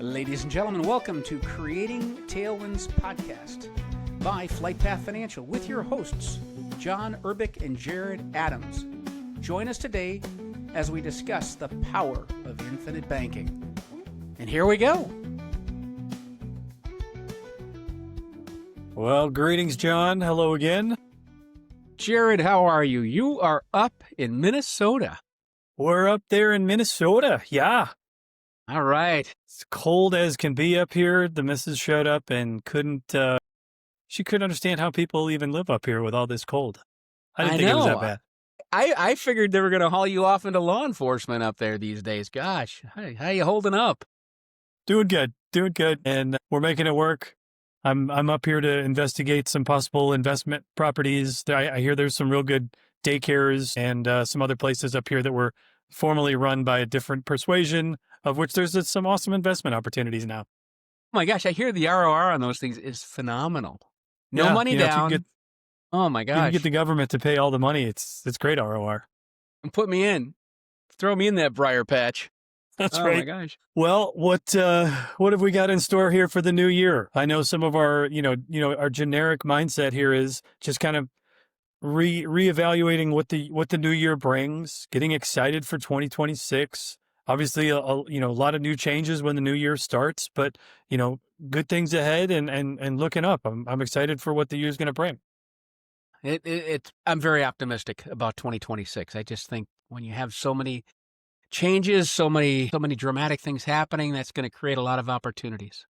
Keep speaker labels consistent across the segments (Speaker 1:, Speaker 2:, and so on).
Speaker 1: Ladies and gentlemen, welcome to Creating Tailwinds podcast by Flight Path Financial with your hosts, John Urbick and Jared Adams. Join us today as we discuss the power of infinite banking. And here we go.
Speaker 2: Well, greetings, John. Hello again.
Speaker 1: Jared, how are you? You are up in Minnesota.
Speaker 2: We're up there in Minnesota. Yeah.
Speaker 1: All right.
Speaker 2: It's cold as can be up here. The missus showed up and she couldn't understand how people even live up here with all this cold. I didn't think it was that bad.
Speaker 1: I figured they were going to haul you off into law enforcement up there these days. Gosh, how you holding up?
Speaker 2: Doing good. And we're making it work. I'm up here to investigate some possible investment properties. I hear there's some real good daycares and some other places up here that were formerly run by a different persuasion, of which there's some awesome investment opportunities now.
Speaker 1: Oh my gosh, I hear the ROR on those things is phenomenal. No money down. Oh my gosh.
Speaker 2: You can get the government to pay all the money. It's great ROR.
Speaker 1: And put me in. Throw me in that briar patch.
Speaker 2: That's right.
Speaker 1: Oh my gosh.
Speaker 2: Well, what have we got in store here for the new year? I know some of our, our generic mindset here is just kind of reevaluating what the new year brings, getting excited for 2026. Obviously, a lot of new changes when the new year starts, but good things ahead and looking up. I'm excited for what the year's going to bring.
Speaker 1: I'm very optimistic about 2026. I just think when you have so many changes, so many dramatic things happening, that's going to create a lot of opportunities.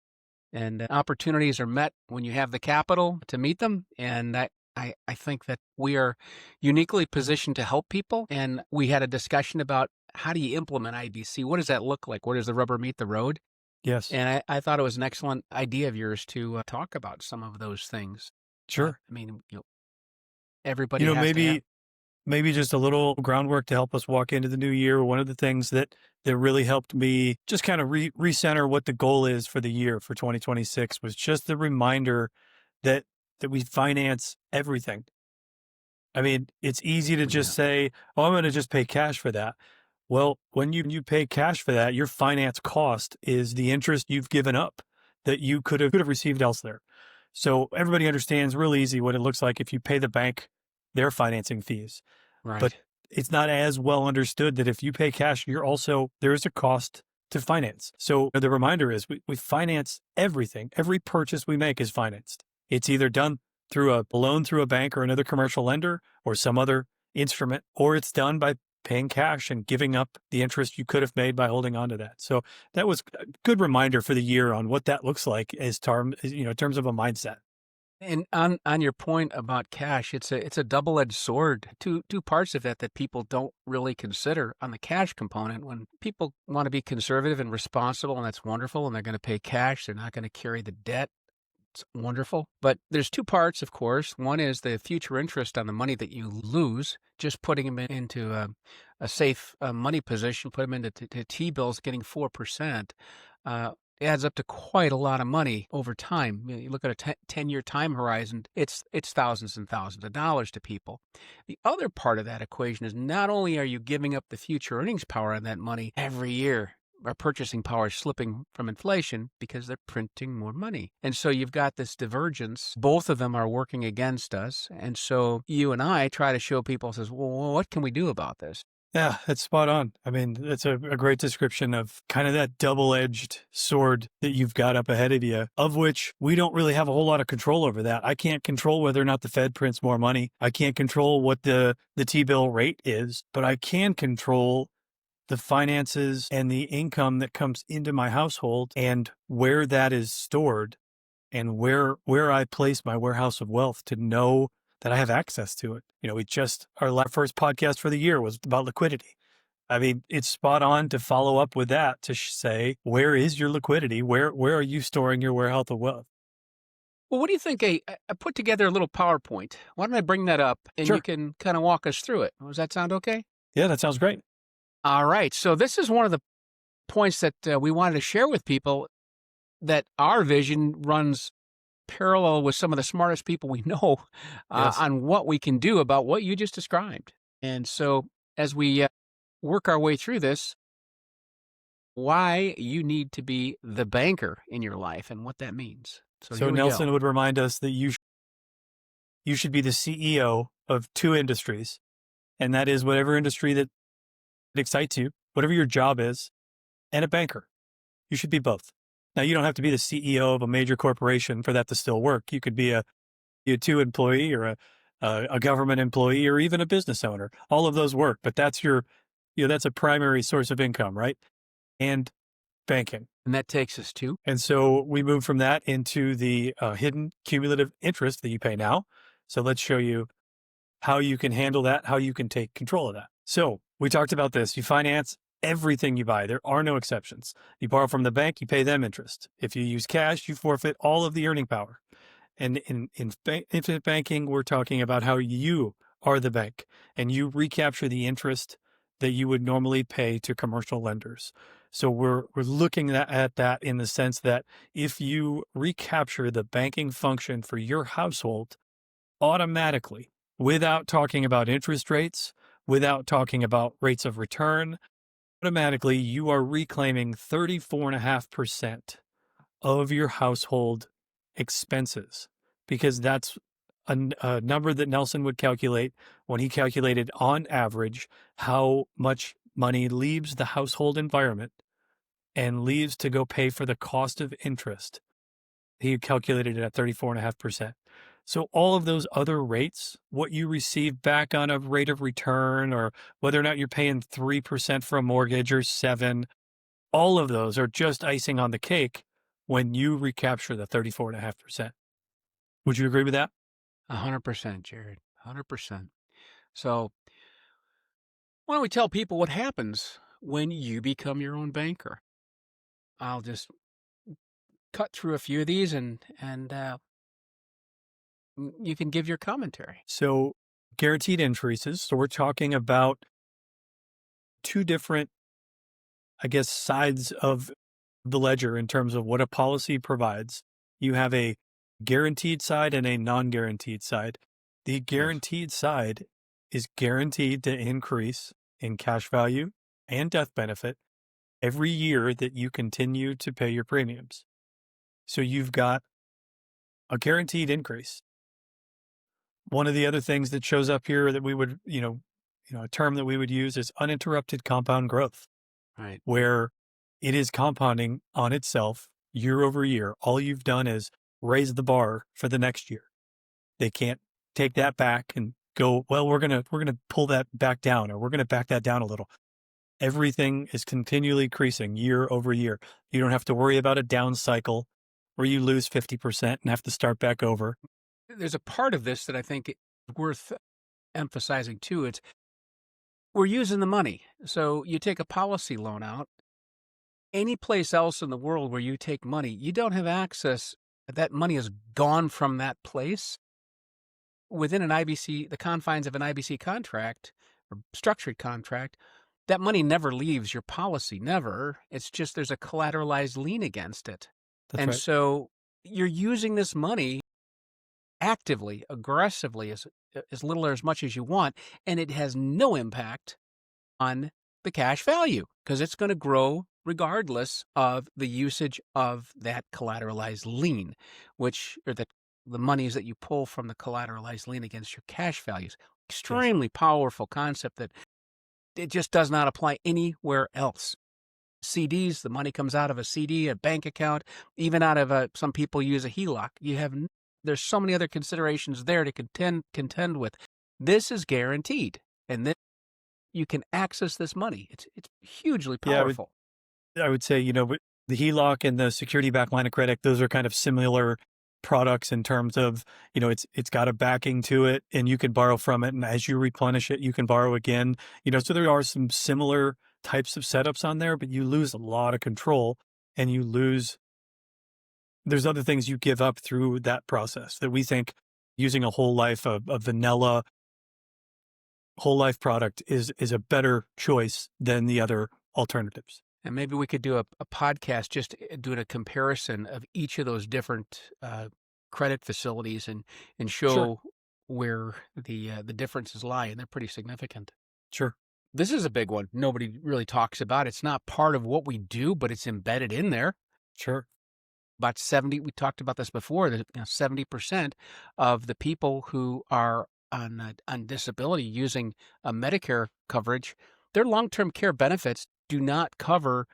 Speaker 1: And opportunities are met when you have the capital to meet them. And I think that we are uniquely positioned to help people. And we had a discussion about how do you implement IBC? What does that look like? Where does the rubber meet the road?
Speaker 2: Yes.
Speaker 1: And I thought it was an excellent idea of yours to talk about some of those things.
Speaker 2: Sure.
Speaker 1: Everybody
Speaker 2: maybe just a little groundwork to help us walk into the new year. One of the things that really helped me just kind of recenter what the goal is for the year for 2026 was just the reminder that we finance everything. I mean, it's easy to just say, oh, I'm going to just pay cash for that. Well, when you pay cash for that, your finance cost is the interest you've given up that you could have received elsewhere. So everybody understands real easy what it looks like if you pay the bank their financing fees.
Speaker 1: Right.
Speaker 2: But it's not as well understood that if you pay cash, there is a cost to finance. So the reminder is we finance everything. Every purchase we make is financed. It's either done through a loan through a bank or another commercial lender or some other instrument, or it's done by paying cash and giving up the interest you could have made by holding on to that. So that was a good reminder for the year on what that looks like in terms of a mindset.
Speaker 1: And on your point about cash, it's a double-edged sword. Two parts of that people don't really consider. On the cash component, when people want to be conservative and responsible, and that's wonderful, and they're going to pay cash, they're not going to carry the debt. It's wonderful. But there's two parts, of course. One is the future interest on the money that you lose, just putting them into a safe money position, put them into T-bills getting 4%. Adds up to quite a lot of money over time. You look at a 10-year time horizon, it's thousands and thousands of dollars to people. The other part of that equation is not only are you giving up the future earnings power on that money every year, our purchasing power is slipping from inflation because they're printing more money. And so you've got this divergence. Both of them are working against us. And so you and I try to show people, says, well, what can we do about this?
Speaker 2: Yeah, that's spot on. I mean, that's a great description of kind of that double-edged sword that you've got up ahead of you, of which we don't really have a whole lot of control over that. I can't control whether or not the Fed prints more money. I can't control what the T-bill rate is, but I can control the finances and the income that comes into my household and where that is stored and where I place my warehouse of wealth to know that I have access to it. Our first podcast for the year was about liquidity. I mean, it's spot on to follow up with that to say, where is your liquidity? Where are you storing your warehouse of wealth?
Speaker 1: Well, what do you think? I put together a little PowerPoint. Why don't I bring that up and
Speaker 2: Sure.
Speaker 1: You can kind of walk us through it? Does that sound okay?
Speaker 2: Yeah, that sounds great.
Speaker 1: All right. So this is one of the points that we wanted to share with people, that our vision runs parallel with some of the smartest people we know
Speaker 2: Yes.
Speaker 1: on what we can do about what you just described. And so as we work our way through this, why you need to be the banker in your life and what that means. So
Speaker 2: So
Speaker 1: here we go.
Speaker 2: Nelson would remind us that you should be the CEO of two industries, and that is whatever industry that excites you, whatever your job is, and a banker. You should be both. Now, you don't have to be the CEO of a major corporation for that to still work. You could be a two employee or a government employee or even a business owner. All of those work, but that's a primary source of income, right? And banking.
Speaker 1: And that takes us to
Speaker 2: And so we move from that into the hidden cumulative interest that you pay now. So let's show you how you can handle that, how you can take control of that. So we talked about this. You finance everything you buy. There are no exceptions. You borrow from the bank, you pay them interest. If you use cash, you forfeit all of the earning power. And in infinite banking, we're talking about how you are the bank and you recapture the interest that you would normally pay to commercial lenders. So we're looking at that in the sense that if you recapture the banking function for your household automatically, without talking about interest rates, without talking about rates of return, automatically you are reclaiming 34.5% of your household expenses, because that's a number that Nelson would calculate when he calculated on average how much money leaves the household environment and leaves to go pay for the cost of interest. He calculated it at 34.5%. So all of those other rates, what you receive back on a rate of return, or whether or not you're paying 3% for a mortgage or 7, all of those are just icing on the cake when you recapture the 34.5%. Would you agree with that?
Speaker 1: 100%, Jared. 100%. So why don't we tell people what happens when you become your own banker? I'll just cut through a few of these and you can give your commentary.
Speaker 2: So guaranteed increases. So we're talking about two different, I guess, sides of the ledger in terms of what a policy provides. You have a guaranteed side and a non-guaranteed side. The
Speaker 1: Yes.
Speaker 2: guaranteed side is guaranteed to increase in cash value and death benefit every year that you continue to pay your premiums. So you've got a guaranteed increase. One of the other things that shows up here that we would, a term that we would use is uninterrupted compound growth,
Speaker 1: Right.
Speaker 2: where it is compounding on itself year over year. All you've done is raise the bar for the next year. They can't take that back and go, well, we're gonna pull that back down, or we're gonna back that down a little. Everything is continually increasing year over year. You don't have to worry about a down cycle where you lose 50% and have to start back over.
Speaker 1: There's a part of this that I think is worth emphasizing too. It's we're using the money. So you take a policy loan out. Any place else in the world where you take money, you don't have access. That money is gone from that place within an IBC, the confines of an IBC contract or structured contract. That money never leaves your policy, never. It's just there's a collateralized lien against it.
Speaker 2: That's
Speaker 1: And
Speaker 2: right.
Speaker 1: so you're using this money actively, aggressively, as little or as much as you want, and it has no impact on the cash value because it's going to grow regardless of the usage of that collateralized lien, which are the monies that you pull from the collateralized lien against your cash values.
Speaker 2: Yes.
Speaker 1: Extremely powerful concept that it just does not apply anywhere else. CDs, the money comes out of a CD, a bank account, even out of some people use a HELOC. There's so many other considerations there to contend with. This is guaranteed, and then you can access this money. It's hugely
Speaker 2: Yeah,
Speaker 1: powerful.
Speaker 2: I would say, the HELOC and the security backed line of credit, those are kind of similar products in terms of, it's got a backing to it and you can borrow from it. And as you replenish it, you can borrow again. So there are some similar types of setups on there, but you lose a lot of control and there's other things you give up through that process that we think using a whole life of vanilla whole life product is a better choice than the other alternatives.
Speaker 1: And maybe we could do a podcast just doing a comparison of each of those different credit facilities and
Speaker 2: Sure.
Speaker 1: show where the differences lie, and they're pretty significant.
Speaker 2: Sure.
Speaker 1: This is a big one. Nobody really talks about. It's not part of what we do, but it's embedded in there.
Speaker 2: Sure.
Speaker 1: About 70, we talked about this before, that 70% of the people who are on disability using a Medicare coverage, their long-term care benefits do not cover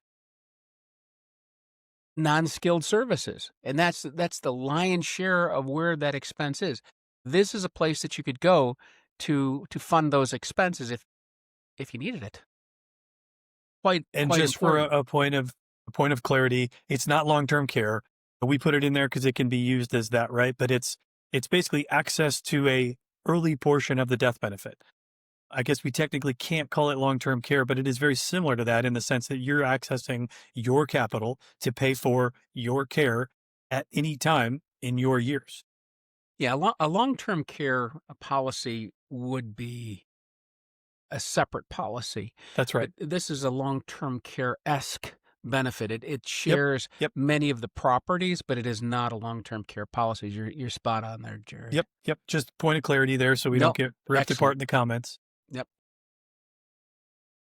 Speaker 1: non-skilled services. And that's the lion's share of where that expense is. This is a place that you could go to fund those expenses if you needed it.
Speaker 2: And
Speaker 1: Quite
Speaker 2: just for
Speaker 1: important.
Speaker 2: a point of clarity, it's not long-term care. We put it in there because it can be used as that, right? But it's basically access to a early portion of the death benefit. I guess we technically can't call it long-term care, but it is very similar to that in the sense that you're accessing your capital to pay for your care at any time in your years.
Speaker 1: Yeah, a long-term care policy would be a separate policy,
Speaker 2: That's
Speaker 1: but
Speaker 2: right.
Speaker 1: this is a long-term care-esque benefit. It
Speaker 2: Yep.
Speaker 1: shares
Speaker 2: Yep.
Speaker 1: many of the properties, but it is not a long-term care policy. You're spot on there, Jared.
Speaker 2: Yep. Yep. Just point of clarity there so we don't
Speaker 1: Nope,
Speaker 2: get ripped apart
Speaker 1: excellent.
Speaker 2: in the comments.
Speaker 1: Yep,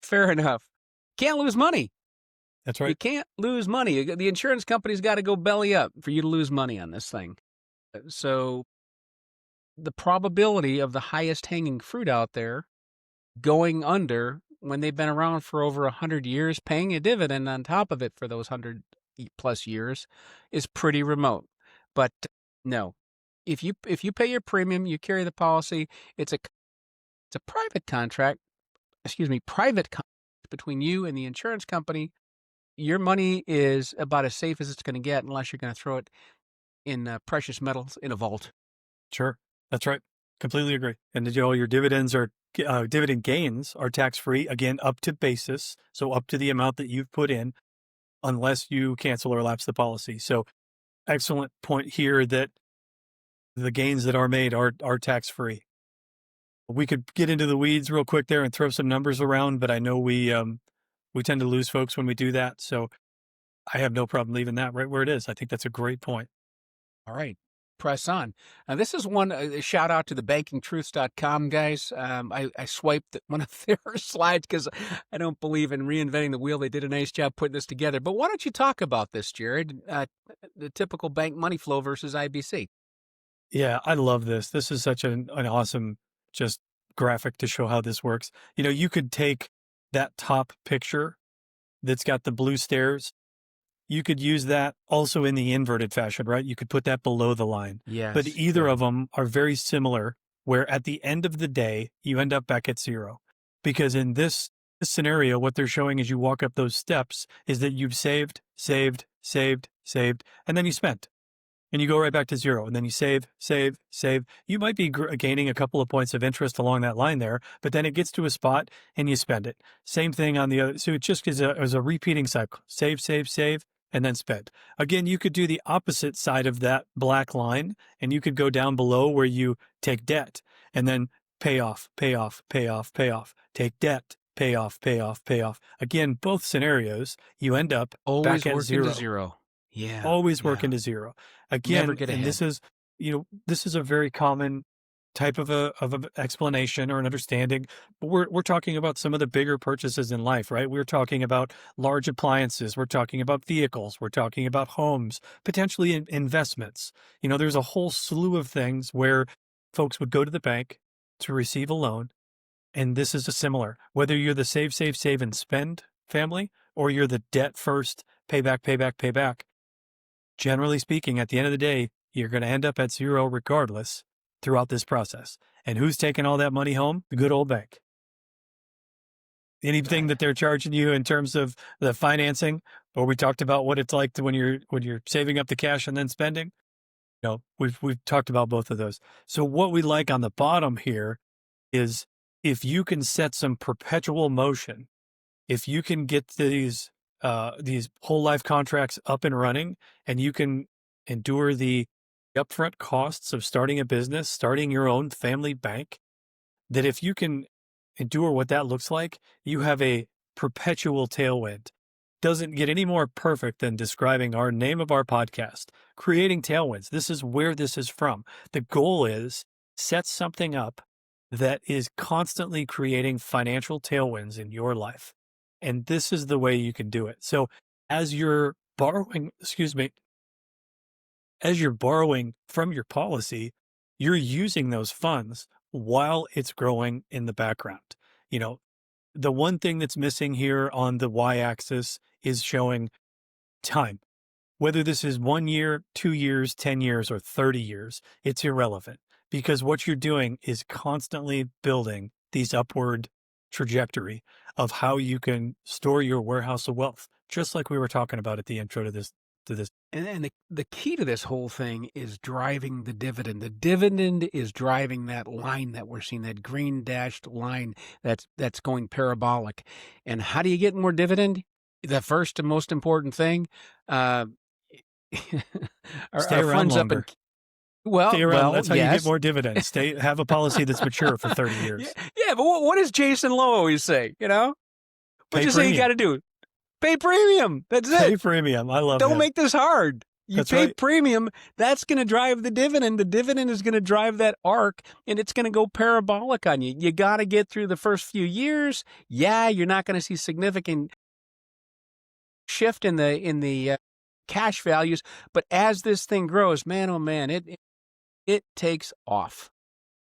Speaker 1: fair enough. Can't lose money.
Speaker 2: That's
Speaker 1: You
Speaker 2: right.
Speaker 1: can't lose money. The insurance company's got to go belly up for you to lose money on this thing. So the probability of the highest hanging fruit out there going under when they've been around for over 100 years, paying a dividend on top of it for those 100 plus years is pretty remote. But no, if you pay your premium, you carry the policy. It's a private contract. Excuse me, private contract between you and the insurance company. Your money is about as safe as it's going to get, unless you're going to throw it in precious metals in a vault.
Speaker 2: Sure. That's right. Completely agree. And your dividends are dividend gains are tax free, again, up to basis. So up to the amount that you've put in, unless you cancel or lapse the policy. So excellent point here that the gains that are made are tax free. We could get into the weeds real quick there and throw some numbers around, but I know we tend to lose folks when we do that. So I have no problem leaving that right where it is. I think that's a great point.
Speaker 1: All right. Press on. Now, this is one shout out to the bankingtruths.com guys. I swiped one of their slides because I don't believe in reinventing the wheel. They did a nice job putting this together. But why don't you talk about this, Jared? The typical bank money flow versus IBC.
Speaker 2: Yeah, I love this. This is such an awesome just graphic to show how this works. You could take that top picture that's got the blue stairs. You could use that also in the inverted fashion, right? You could put that below the line. But
Speaker 1: Yes.
Speaker 2: either
Speaker 1: Good.
Speaker 2: of them are very similar, where at the end of the day, you end up back at zero. Because in this scenario, what they're showing as you walk up those steps is that you've saved, saved, saved, saved, and then you spent. And you go right back to zero, and then you save, save, save. You might be gaining a couple of points of interest along that line there, but then it gets to a spot and you spend it. Same thing on the other. So it just is a repeating cycle. Save, save, save, and then spend. Again, you could do the opposite side of that black line, and you could go down below where you take debt and then pay off, pay off, pay off, pay off, take debt, pay off, pay off, pay off. Again, both scenarios, you end up
Speaker 1: Always
Speaker 2: back at
Speaker 1: working to
Speaker 2: zero.
Speaker 1: zero. Yeah.
Speaker 2: Always
Speaker 1: Yeah.
Speaker 2: working to zero.
Speaker 1: Never
Speaker 2: Again,
Speaker 1: get
Speaker 2: and
Speaker 1: ahead.
Speaker 2: this is a very common type of an explanation or an understanding, but we're talking about some of the bigger purchases in life, right? We're talking about large appliances, we're talking about vehicles, we're talking about homes, potentially investments. There's a whole slew of things where folks would go to the bank to receive a loan, and this is a similar, whether you're the save, save, save and spend family, or you're the debt first, pay back, pay back, pay back. Generally speaking, at the end of the day, you're going to end up at zero regardless throughout this process. And who's taking all that money home? The good old bank. Anything
Speaker 1: Right.
Speaker 2: that they're charging you in terms of the financing, or we talked about what it's like when you're saving up the cash and then spending. We've talked about both of those. So what we like on the bottom here is if you can set some perpetual motion, if you can get these whole life contracts up and running, and you can endure the upfront costs of starting a business, starting your own family bank, that if you can endure what that looks like, you have a perpetual tailwind. Doesn't get any more perfect than describing our name of our podcast, creating tailwinds. This is where this is from. The goal is set something up that is constantly creating financial tailwinds in your life. And this is the way you can do it. So as you're borrowing, excuse me, as you're borrowing from your policy, you're using those funds while it's growing in the background. You know, the one thing that's missing here on the y axis is showing time. Whether this is 1 year, 2 years, 10 years, or 30 years, it's irrelevant because what you're doing is constantly building these upward trajectory of how you can store your warehouse of wealth, just like we were talking about at the intro to this.
Speaker 1: And the key to this whole thing is driving the dividend. The dividend is driving that line that we're seeing, that green dashed line that's going parabolic. And how do you get more dividend? The first and most important thing, uh,
Speaker 2: Stay
Speaker 1: our
Speaker 2: around
Speaker 1: funds up in
Speaker 2: longer. Stay around.
Speaker 1: well,
Speaker 2: That's how you get
Speaker 1: yes.
Speaker 2: more dividends. Have a policy that's mature for 30
Speaker 1: Yeah,
Speaker 2: years.
Speaker 1: yeah, but what does Jason Lowe always say? What
Speaker 2: Pay
Speaker 1: you say you got
Speaker 2: premium.
Speaker 1: to do? Pay premium. That's
Speaker 2: Pay
Speaker 1: it.
Speaker 2: premium. I love
Speaker 1: Don't
Speaker 2: him.
Speaker 1: make this hard. You
Speaker 2: That's
Speaker 1: pay
Speaker 2: right.
Speaker 1: premium, that's going to drive the dividend. The dividend is going to drive that arc, and it's going to go parabolic on you. You got to get through the first few years. Yeah, you're not going to see significant shift in the cash values, but as this thing grows, man, oh man, it takes off.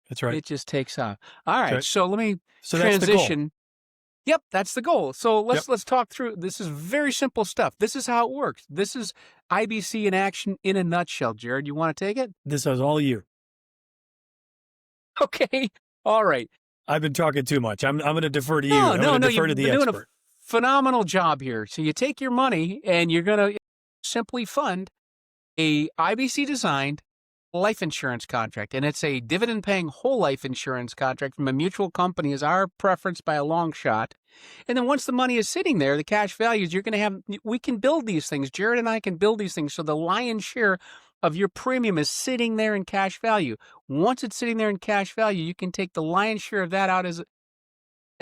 Speaker 2: That's right.
Speaker 1: It just takes off. All
Speaker 2: That's
Speaker 1: right,
Speaker 2: right.
Speaker 1: so let me
Speaker 2: So that's the goal.
Speaker 1: transition. Yep, that's the goal. So
Speaker 2: Yep.
Speaker 1: let's talk through. This is very simple stuff. This is how it works. This is IBC in action in a nutshell. Jared, you want to take it?
Speaker 2: This is all you.
Speaker 1: Okay. All right.
Speaker 2: I've been talking too much. I'm going to defer to you.
Speaker 1: No,
Speaker 2: I'm
Speaker 1: no,
Speaker 2: going
Speaker 1: no.
Speaker 2: to defer
Speaker 1: You've
Speaker 2: to
Speaker 1: been
Speaker 2: the
Speaker 1: doing a
Speaker 2: expert.
Speaker 1: phenomenal job here. So you take your money and you're going to simply fund a IBC designed life insurance contract, and it's a dividend paying whole life insurance contract from a mutual company is our preference by a long shot. And then once the money is sitting there, the cash values, you're going to have, we can build these things. Jared and I can build these things. So the lion's share of your premium is sitting there in cash value. Once it's sitting there in cash value, you can take the lion's share of that out as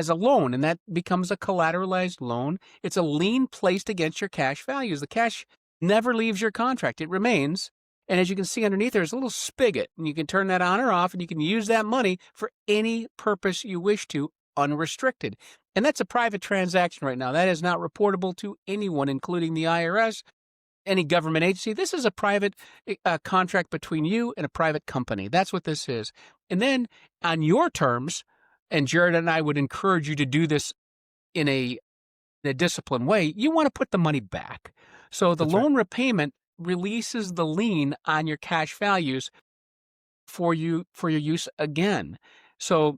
Speaker 1: a loan, and that becomes a collateralized loan. It's a lien placed against your cash values. The cash never leaves your contract. It remains. And as you can see underneath, there's a little spigot, and you can turn that on or off, and you can use that money for any purpose you wish to, unrestricted. And that's a private transaction right now. That is not reportable to anyone, including the IRS, any government agency. This is a private contract between you and a private company. That's what this is. And then on your terms, and Jared and I would encourage you to do this in a disciplined way, you want to put the money back. So the
Speaker 2: That's right.
Speaker 1: loan repayment releases the lien on your cash values for your use again. So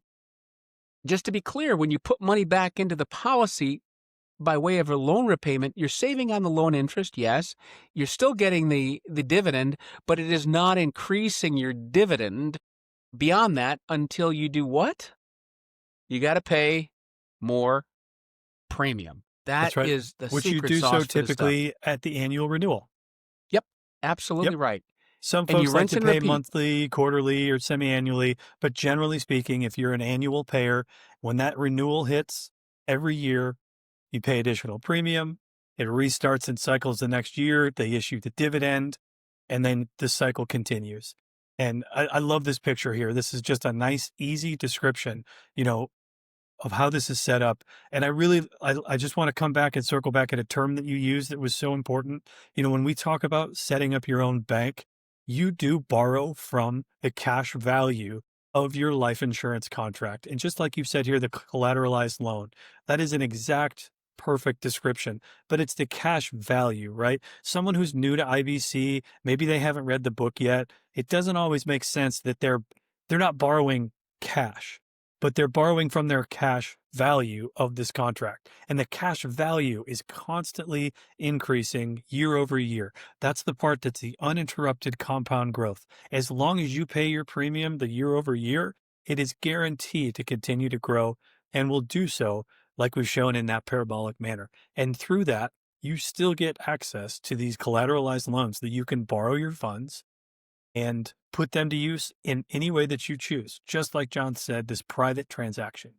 Speaker 1: just to be clear, when you put money back into the policy by way of a loan repayment, you're saving on the loan interest, yes. You're still getting the dividend, but it is not increasing your dividend beyond that until you do what? You got to pay more premium. That
Speaker 2: That's right.
Speaker 1: is the
Speaker 2: Which you
Speaker 1: secret
Speaker 2: do so
Speaker 1: sauce for this stuff.
Speaker 2: typically at the annual renewal.
Speaker 1: Yep, absolutely
Speaker 2: Yep.
Speaker 1: right.
Speaker 2: Some
Speaker 1: And you
Speaker 2: folks like
Speaker 1: rinse
Speaker 2: to
Speaker 1: and
Speaker 2: pay
Speaker 1: repeat.
Speaker 2: monthly, quarterly, or semi-annually, but generally speaking, if you're an annual payer, when that renewal hits every year, you pay additional premium. It restarts and cycles the next year. They issue the dividend, and then the cycle continues. And I love this picture here. This is just a nice, easy description, of how this is set up. And I just want to come back and circle back at a term that you used that was so important. When we talk about setting up your own bank, you do borrow from the cash value of your life insurance contract. And just like you said here, the collateralized loan, that is an exact perfect description, but it's the cash value, right? Someone who's new to IBC, maybe they haven't read the book yet. It doesn't always make sense that they're not borrowing cash, but they're borrowing from their cash value of this contract. And the cash value is constantly increasing year over year. That's the part that's the uninterrupted compound growth. As long as you pay your premium the year over year, it is guaranteed to continue to grow and will do so like we've shown in that parabolic manner. And through that, you still get access to these collateralized loans that you can borrow your funds and put them to use in any way that you choose. Just like John said, this private transaction.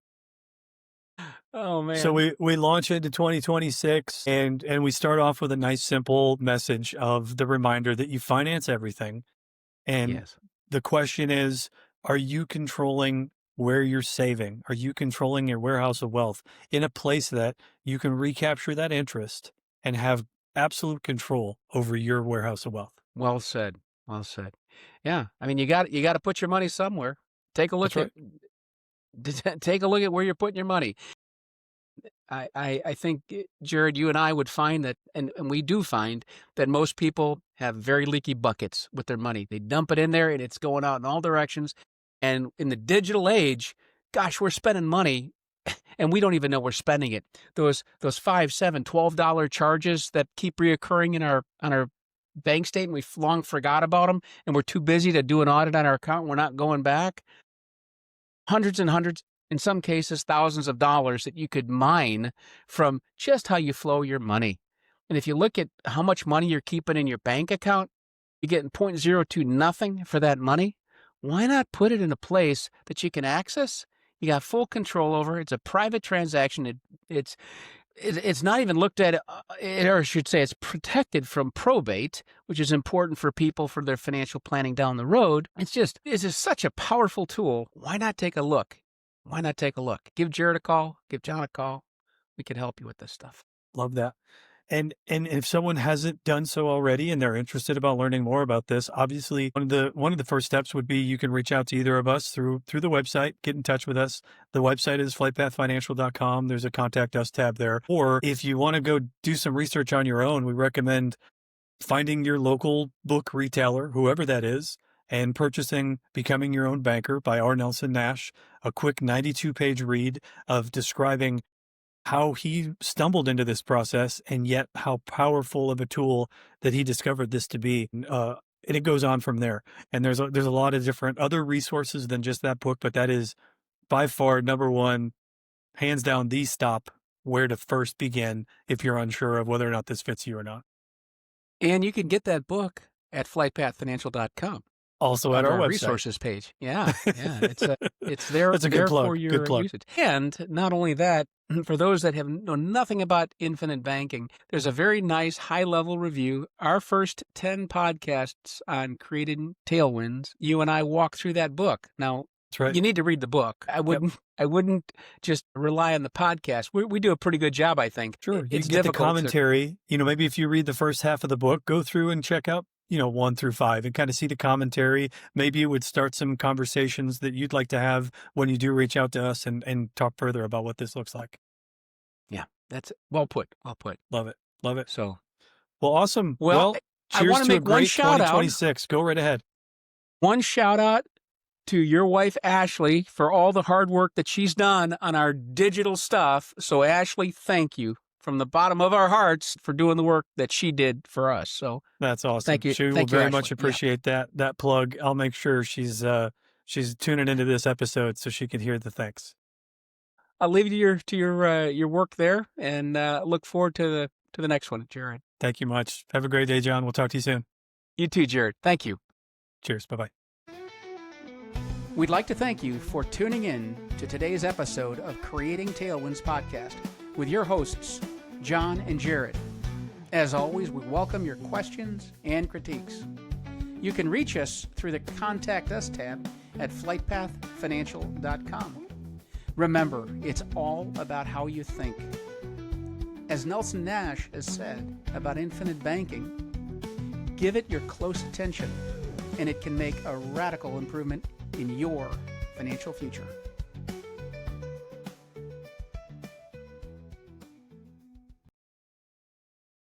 Speaker 1: Oh man.
Speaker 2: So we launch into 2026 and we start off with a nice simple message of the reminder that you finance everything. And
Speaker 1: yes.
Speaker 2: the question is, are you controlling where you're saving? Are you controlling your warehouse of wealth in a place that you can recapture that interest and have absolute control over your warehouse of wealth?
Speaker 1: Well said. Well said. Yeah. I mean, you got to put your money somewhere. Take a
Speaker 2: That's
Speaker 1: look at
Speaker 2: right.
Speaker 1: take a look at where you're putting your money. I think, Jared, you and I would find that, and we do find that most people have very leaky buckets with their money. They dump it in there and it's going out in all directions. And in the digital age, gosh, we're spending money and we don't even know we're spending it. Those 5, 7, $12 charges that keep reoccurring in our bank statement, we've long forgot about them, and we're too busy to do an audit on our account. We're not going back. Hundreds and hundreds, in some cases, thousands of dollars that you could mine from just how you flow your money. And if you look at how much money you're keeping in your bank account, you're getting 0.02 nothing for that money. Why not put it in a place that you can access? You got full control over. It's a private transaction. It's not even looked at, or I should say, it's protected from probate, which is important for people for their financial planning down the road. It's just such a powerful tool. Why not take a look? Why not take a look? Give Jared a call. Give John a call. We can help you with this stuff.
Speaker 2: Love that. And if someone hasn't done so already and they're interested about learning more about this, obviously one of the first steps would be you can reach out to either of us through the website, get in touch with us. The website is flightpathfinancial.com. There's a contact us tab there. Or if you want to go do some research on your own, we recommend finding your local book retailer, whoever that is, and purchasing Becoming Your Own Banker by R. Nelson Nash, a quick 92-page read of describing how he stumbled into this process and yet how powerful of a tool that he discovered this to be. And it goes on from there. And there's a lot of different other resources than just that book, but that is by far number one, hands down, the stop where to first begin if you're unsure of whether or not this fits you or not.
Speaker 1: And you can get that book at flightpathfinancial.com.
Speaker 2: Also at our website.
Speaker 1: Resources page. Yeah. It's there.
Speaker 2: That's a
Speaker 1: there
Speaker 2: good plug.
Speaker 1: for your usage. And not only that, for those that know nothing about infinite banking, there's a very nice high-level review. Our first 10 podcasts on creating tailwinds, you and I walk through that book. Now,
Speaker 2: that's right.
Speaker 1: You need to read the book. I wouldn't just rely on the podcast. We do a pretty good job, I think.
Speaker 2: Sure. You get the commentary. Maybe if you read the first half of the book, go through and check out 1 through 5 and kind of see the commentary. Maybe it would start some conversations that you'd like to have when you do reach out to us and talk further about what this looks like.
Speaker 1: Yeah, that's well put. Well put.
Speaker 2: Love it. Love it.
Speaker 1: So,
Speaker 2: well, awesome.
Speaker 1: Well,
Speaker 2: cheers
Speaker 1: I want to make
Speaker 2: a great
Speaker 1: one shout
Speaker 2: 2026.
Speaker 1: out.
Speaker 2: Go right ahead.
Speaker 1: One shout out to your wife, Ashley, for all the hard work that she's done on our digital stuff. So, Ashley, thank you from the bottom of our hearts for doing the work that she did for us. So
Speaker 2: that's awesome.
Speaker 1: Thank you.
Speaker 2: She will very much appreciate that plug. I'll make sure she's tuning into this episode so she can hear the thanks.
Speaker 1: I'll leave you to your work there and look forward to the next one, Jared.
Speaker 2: Thank you much. Have a great day, John. We'll talk to you soon.
Speaker 1: You too, Jared. Thank you.
Speaker 2: Cheers. Bye-bye.
Speaker 1: We'd like to thank you for tuning in to today's episode of Creating Tailwinds podcast with your hosts, John and Jared. As always, we welcome your questions and critiques. You can reach us through the Contact Us tab at flightpathfinancial.com. Remember, it's all about how you think. As Nelson Nash has said about infinite banking, give it your close attention, and it can make a radical improvement in your financial future.